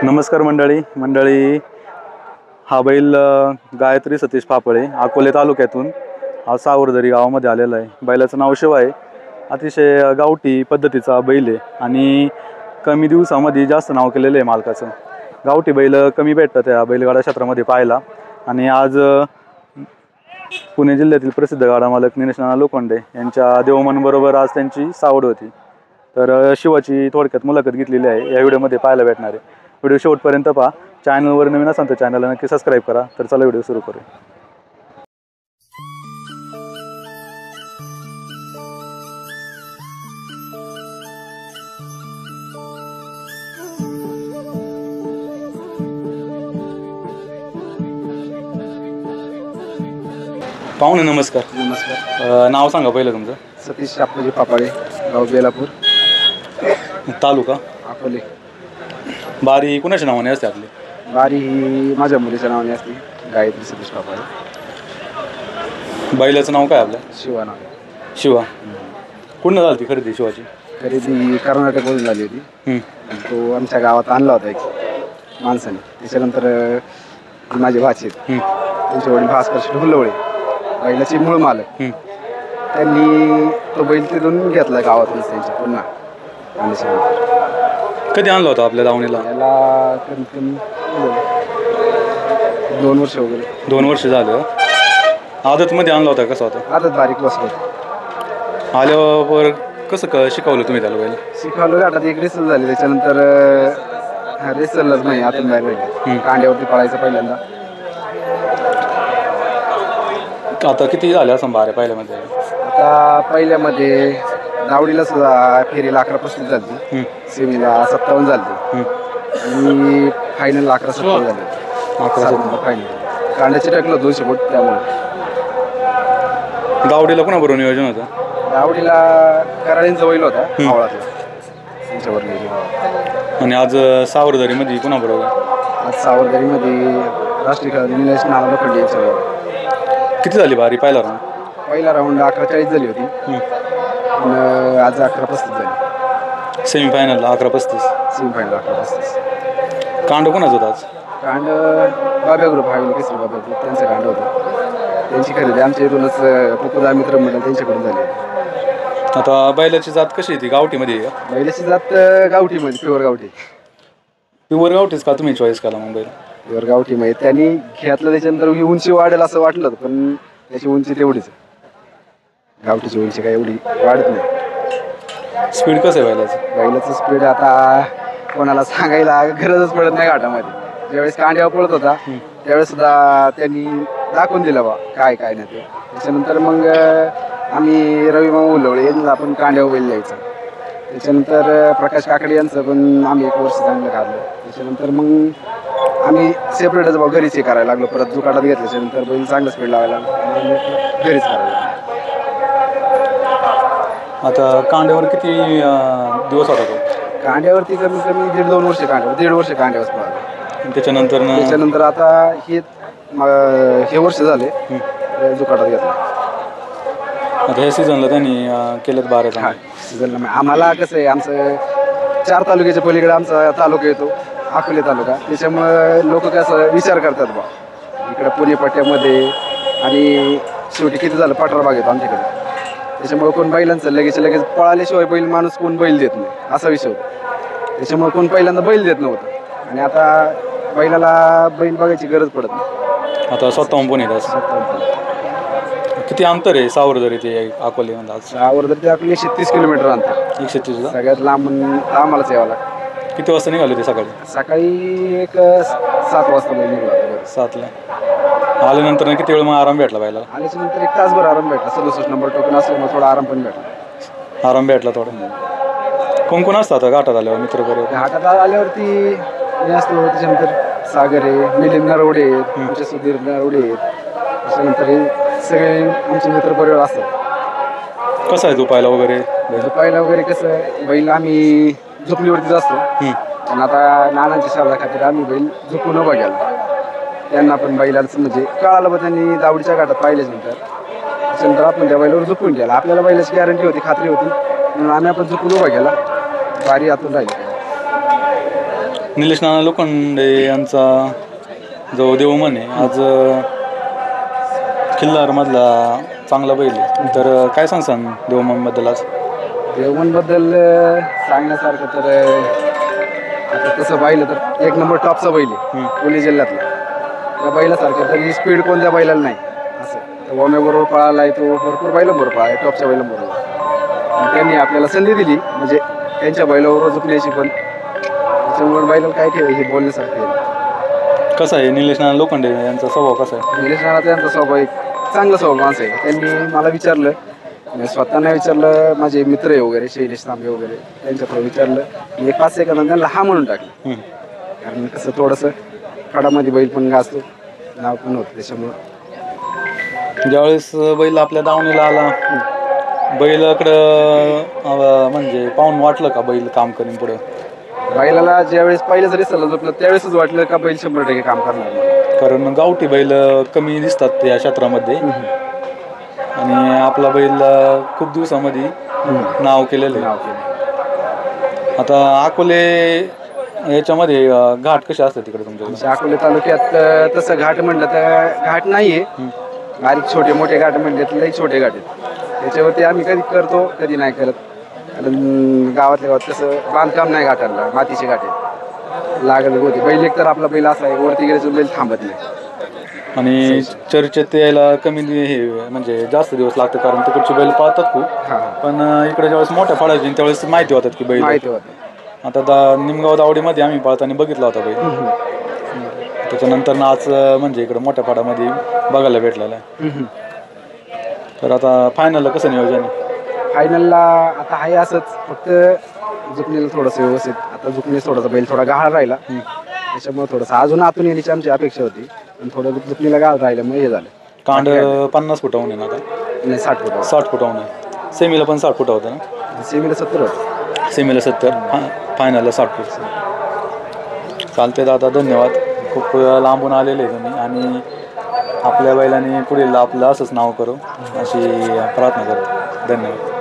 नमस्कार मंडळी हा बैल गायत्री सतीश फापळे अकोले तालुक्यातून हा सावरदरी गावामध्ये आलेला आहे। बैलाचं नाव शिवा आहे। अतिशय गावठी पद्धतीचा बैल आहे आणि कमी दिवसामध्ये जास्त नाव केलेलं आहे मालकाचं। गावठी बैल कमी भेटतात त्या बैलगाडा क्षेत्रामध्ये पाहायला आणि आज पुणे जिल्ह्यातील प्रसिद्ध गाडा मालक निलेश लोखंडे यांच्या देवमन बरोबर आज त्यांची सावड होती। तर शिवाची थोडक्यात मुलाखत घेतलेली आहे, या व्हिडिओमध्ये पाहायला भेटणार आहे। व्हिडिओ शेवटपर्यंत पहा। चॅनलवर नवीन असाल तर चॅनलला नक्की सबस्क्राईब करा। तर चला व्हिडिओ सुरू करू। पाहुणे नमस्कार। नमस्कार। नाव सांगा पहिलं तुमचं। सतीश शापजी फापाळे, गाव बेलापूर, तालुका अकोले। बारी कुणाच्या नावाने असते आपली? बारी ही माझ्या मुलीच्या नावाने असते, गायत्री सतीश फापाळे। बैलाचं नाव काय आपलं? शिवा नाव। शिवा कुठनं झाली ती खरेदी शिवाची? खरेदी कर्नाटकमधून झाली होती। तो आमच्या गावात आणला होता एक माणसाने। त्याच्यानंतर माझे भाचे त्यांचे वडील भास्कर हुल्लवळे, बैलाचे मूळ मालक, त्यांनी तो बैल तिथून घेतला गावातून त्यांच्या पुन्हा आणल्याच्यानंतर। कधी आणला होता आपल्या दावणीला? याला कमीत कमी 2 वर्ष वगैरे। 2 वर्ष झालं। आदतमध्ये आणला होता? कसा होता? आदत बारीक बसलो। आल्यावर कसं शिकवलं तुम्ही त्याला बैल? शिकवलं आता एक रेसल झाली, त्याच्यानंतर रेसललाच नाही आतून बाहेर राहिले, कांड्यावरती पळायचं पहिल्यांदा। आता किती झाले असं बारे पहिल्यामध्ये? आता पहिल्यामध्ये दावडीला सुद्धा फेरीला 11-35 झाली, सेमीला 57 झाली आणि फायनल 11-17 झाले। 11 फायनल कांड्याचे टाकलं 200 फूट। त्यामुळे दावडीला कोणाबरोबर नियोजन होतं? दावडीला कराडींचा बैल होता मावळातला, त्यांच्यावर नियोजन। आणि आज सावरदरीमध्ये कोणाबरोबर? आज सावरदरीमध्ये राष्ट्रीय खेळाडू निलेश लोखंडे यांच्यावर। किती झाली बारी पहिला राऊंड? पहिला राऊंड 11:40 झाली होती, आज 11:35 झाली। सेमीफायनलला 11:35, सेमीफायनल 11:35। कांड कोणाचं होतं आज? कांड बाब्या ग्रुप, हवेली केसरी बाब्या ग्रुप, त्यांचं कांड होतं। त्यांची खरेदी आमच्या इथूनच पुकुदा मित्र मंडळ त्यांच्याकडून झाली। आता बैलाची जात कशी आहे ती? गावठीमध्ये आहे का? बैलाची जात गावठीमध्ये, प्युअर गावठी। प्युअर गावठीच का तुम्ही चॉईस केला मग बैल? प्युअर गावठीमध्ये त्यांनी घेतलं, त्याच्यानंतर ही उंची वाढेल असं वाटलं, पण त्याची उंची तेवढीच आहे। गावठीची उंची काही एवढी वाढत नाही। स्पीड कसं आहे बैलाचं? बैलाचं स्पीड आता कोणाला सांगायला गरजच पडत नाही घाटामध्ये। ज्यावेळेस कांड्यावर पळत होता त्यावेळेस सुद्धा त्यांनी दाखवून दिलं बा काय काय नाही ते। त्याच्यानंतर मग आम्ही रवी मामा हुल्लवळे यांना आपण कांड्यावर बैल द्यायचं। त्याच्यानंतर प्रकाश काकडे यांचं पण आम्ही 1 वर्ष चांगलं काढलं। त्याच्यानंतर मग आम्ही सेपरेटच बा घरीच हे करायला लागलो। परत जुकाटात घेतल्याच्यानंतर बैल चांगलं स्पीड लावायला लागलो, घरीच करायला लागलो। आता कांड्यावर किती दिवस होता तो? कांड्यावरती कमीत कमी 1.5-2 वर्ष कांड्यावर, 1.5 वर्ष कांड्यावर पळाला। त्याच्यानंतर आता हे वर्ष झाले जुकाटात घेतला। आता ह्या सीझनला त्यांनी केलेत बाऱ्या सीझनला आम्हाला कसं आहे, आमचं 4 तालुक्याच्या पलीकडे आमचा तालुका येतो, अकोले तालुका। त्याच्यामुळे लोक कसं विचार करतात बा इकडं पुणे पट्ट्यामध्ये, आणि शेवटी किती झालं पाठरा भाग येतो आमच्याकडे। त्याच्यामुळे कोण बैलांचं लगेच पळाल्याशिवाय बैल माणूस कोण बैल देत नाही, असा विषय होता। त्याच्यामुळे कोण पहिल्यांदा बैल देत नव्हतं, आणि आता बैलाला बैल बघायची गरज पडत नाही। आता स्वतःहून पण येतात। किती अंतर आहे सावरदरी ते अकोले? सावरदरी ते आपले 130 किलोमीटर अंतर। 130? सगळ्यात लांब आम्हालाच यावं लागतं। किती वाजता निघाले ते सकाळी? सकाळी एक 7 वाजता निघालो। 7ला आल्यानंतर किती वेळ मग आराम भेटला बैलाला? आल्याच्यानंतर 1 तासभर आराम भेटला। 67 नंबर टोकन असल्यामुळे थोडा आराम पण भेटला। आराम भेटला थोडा। कोण असतात घाटात आल्यावर मित्र बरोबर? घाटात आल्यावरती मी असतो, त्याच्यानंतर सागर आहे, मिलिंद नरवडे आहेत, सुधीर नरवडे आहेत, त्याच्यानंतर हे सगळे आमचे मित्र परिवार असतात। कसं आहे झोपायला वगैरे? झोपायला वगैरे कसं, बैल आम्ही झोपलीवरतीच असतो, पण आता नानांच्या शाळा खातीर आम्ही बैल झोपून उभा गेला। त्यांना पण बैलाचं म्हणजे कळालं, बा त्यांनी दावडीच्या घाटात पाहिल्याच नंतर त्याच्यानंतर आपण त्या बैलावर झोपून गेला। आपल्याला बैलाची गॅरंटी होती, खात्री होती, म्हणून आम्ही आपण झोपून उभा गेला। बारी आतून राहिली। निलेश नाना लोखंडे यांचा जो देवमन आहे आज खिल्लारमधला चांगला बैल आहे. तर काय सांगसान देवमनबद्दल आज? देवमनबद्दल सांगण्यासारखं तर आता तसं पाहिलं तर एक नंबर टॉपचा बैल आहे पुणे जिल्ह्यातला. त्या बैलासारखं तरी स्पीड कोणत्या बैलाला नाही असं. ओम्याबरोबर पळाला आहे तो, भरपूर बैलांबरोबर पळाला आहे टॉपच्या बैलांबरोबर. आणि त्यांनी आपल्याला संधी दिली म्हणजे त्यांच्या बैलाबरोबर झुकण्याची पण. त्याच्यामुळे बैलाला काय ठेव हे बोलण्यासारखं आहे. कसं आहे निलेश नाना लोखंडे यांचा स्वभाव कसा आहे? निलेश नाना त्यांचा स्वभाव एक चांगला स्वभाव माणसं आहे. त्यांनी मला विचारलं, मी स्वतः नाही विचारलं, माझे मित्र आहे वगैरे शैलेश तांबे वगैरे त्यांच्याकडे विचारलं. मी 5 सेकंदात त्यांना हा म्हणून टाकलं. कारण कसं थोडंसं फडामध्ये बैल पण गाजतो, नाव पण होतं त्याच्यामुळं. ज्यावेळेस बैल आपल्या दावणीला आला बैलाकडं म्हणजे पाहून वाटलं का बैल काम करीन पुढं? बैलाला ज्यावेळेस पहिलं जरी सल्ला झोपलं त्यावेळेसच वाटलं का बैल 100% काम करणार नाही. कारण गावठी बैल कमी दिसतात या क्षेत्रामध्ये आणि आपला बैल खूप दिवसामध्ये नाव केलेलं आहे. आता अकोले याच्यामध्ये घाट कसे असतात तिकडे तुमच्याकडे? अकोले तालुक्यात तसं घाट म्हणलं तर घाट नाहीये. बारीक छोटे मोठे घाट म्हणले तर लई छोटे घाट आहेत. त्याच्यावरती आम्ही कधी करतो कधी नाही करत. कारण गावातल्या गावात कसं बांधकाम नाही घाटांना, मातीचे घाट आहेत लागत होते. बैल एक तर आपला बैल असा आहे वरती गेल्याचं बैल थांबत नाही. आणि चर्चेत यायला कमी हे म्हणजे जास्त दिवस लागतं कारण तिकडची बैल पाळतात खूप. पण इकडे ज्यावेळेस मोठ्या फळायची त्यावेळेस माहिती होतात की बैल माहिती होतं. आता निमगाव दावडीमध्ये आम्ही पाळताना बघितला होता बैल. त्याच्यानंतर नाच म्हणजे इकडे मोठ्या पाडामध्ये बघायला भेटलेला आहे. तर आता फायनलला कसं नियोजन आहे? फायनलला आता आहे असंच, फक्त जुकणीला थोडंसं व्यवस्थित. आता जुकणी थोडासा बैल थोडा गहाळ राहिला त्याच्यामुळे थोडंसं अजून आतून येण्याची आमची अपेक्षा होती. पण थोडं जुकणीला गहाळ राहिल्यामुळे हे झालं. कांड 50 फुटाहून आहे ना आता? नाही 60 फुट. 60 फुटाहून आहे. सेमीला पण 60 फुटा होतं ना? सेमीला 70 होतं. सेमीला 70, फायनलला 60 फूट. चालते दादा, धन्यवाद. खूप लांबून आलेले आहे तुम्ही आणि आपल्या बैलांनी पुढील आपलं असंच नाव करू अशी प्रार्थना करतो. धन्यवाद.